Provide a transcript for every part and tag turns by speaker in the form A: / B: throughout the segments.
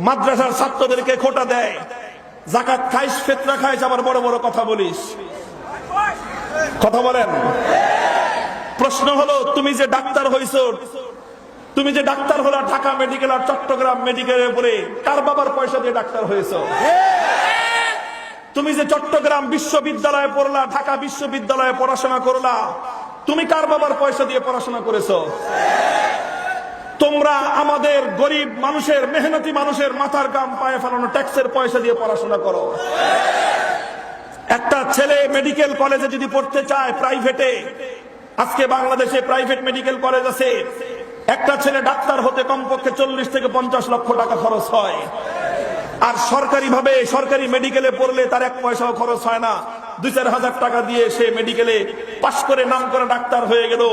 A: মাদ্রাসার ছাত্রদেরকে খোটা দেয়, যাকাত খাইস, ফিতরা খাইস, আবার বড় বড় কথা বলিস। কথা বলেন। প্রশ্ন হলো, তুমি যে ডাক্তার হইছো, তুমি যে ডাক্তার হলো ঢাকা মেডিকেল আর চট্টগ্রাম মেডিকেলে পড়ে, কার বাবার পয়সা দিয়ে ডাক্তার হয়েছো? তুমি যে চট্টগ্রাম বিশ্ববিদ্যালয়ে পড়লা, ঢাকা বিশ্ববিদ্যালয়ে পড়াশোনা করলা, তুমি কার বাবার পয়সা দিয়ে পড়াশোনা করেছো? তোমরা আমাদের গরিব মানুষের, মেহনতি মানুষের মাথার ঘাম পায়ে ফেলানো ট্যাক্সের পয়সা দিয়ে পড়াশোনা করো। একটা ছেলে মেডিকেল কলেজে যদি পড়তে চায় প্রাইভেটে, আজকে বাংলাদেশে প্রাইভেট মেডিকেল কলেজ আছে, একটা ছেলে ডাক্তার হতে কমপক্ষে 40 থেকে 50 লক্ষ টাকা খরচ হয়। আর সরকারি ভাবে, সরকারি মেডিকেলে পড়লে তার 1 পয়সাও খরচ হয় না। 2-4 হাজার টাকা দিয়ে সে মেডিকেলে পাশ করে নাম করা ডাক্তার হয়ে গেল।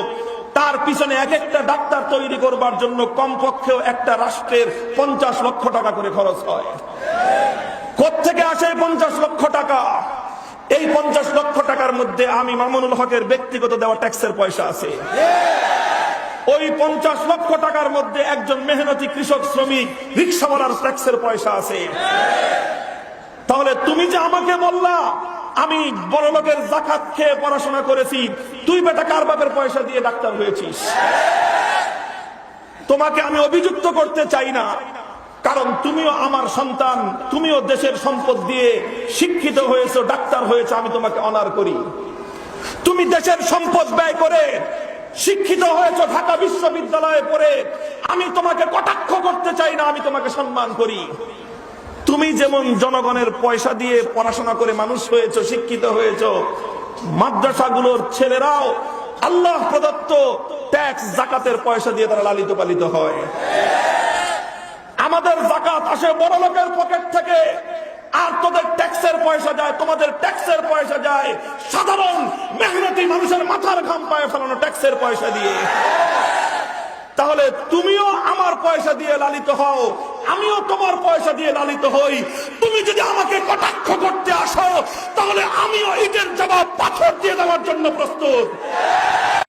A: তার পিছনে এক একটা ডাক্তার তৈরি করবার জন্য কমপক্ষেও একটা রাষ্ট্রের 50 লক্ষ টাকা করে খরচ হয়। কোত্থেকে আসে 50 লক্ষ টাকা? এই 50 লক্ষ টাকার মধ্যে আমি মামুনুল হকের ব্যক্তিগত দেওয়া ট্যাক্সের পয়সা আছে। ওই 50 লক্ষ টাকার মধ্যে একজন মেহনতি কৃষক, শ্রমিক, রিক্সাওয়ালার ট্যাক্সের পয়সা আছে। তাহলে তুমি যে আমাকে বললা আমি বড় লোকের যাকাত খেয়ে পড়াশোনা করেছি, তুই বেটা কার বাপের পয়সা দিয়ে ডাক্তার হয়েছিস? তোমাকে আমি অভিযুক্ত করতে চাই না, কারণ তুমিও আমার সন্তান, তুমিও দেশের সম্পদ দিয়ে শিক্ষিত হয়েছো, ডাক্তার হয়েছো, আমি তোমাকে অনার করি। তুমি দেশের সম্পদ ব্যয় করে শিক্ষিত হয়েছো, ঢাকা বিশ্ববিদ্যালয়ে পড়ে, আমি তোমাকে কটাক্ষ করতে চাই না, আমি তোমাকে সম্মান করি। তুমি যেমন জনগণের পয়সা দিয়ে পড়াশোনা করে মানুষ হয়েছো, শিক্ষিত হয়েছো, মাদ্রাসাগুলোর ছেলেরাও আল্লাহ প্রদত্ত ট্যাক্স, যাকাতের পয়সা দিয়ে তারা লালিত পালিত হয়। আমাদের যাকাত আসে বড় লোকের পকেট থেকে, আর তোদের ট্যাক্সের পয়সা যায়, তোমাদের ট্যাক্সের পয়সা যায় সাধারণ মেহনতি মানুষের মাথার ঘাম পায়ে ফেলানো ট্যাক্সের পয়সা দিয়ে। তাহলে তুমিও আমার পয়সা দিয়ে লালিত হও, আমিও তোমার পয়সা দিয়ে লালিত হই। তুমি যদি আমাকে কটাক্ষ করতে আসো, তাহলে আমিও ইটের জবাব পাথর দিয়ে দেওয়ার জন্য প্রস্তুত।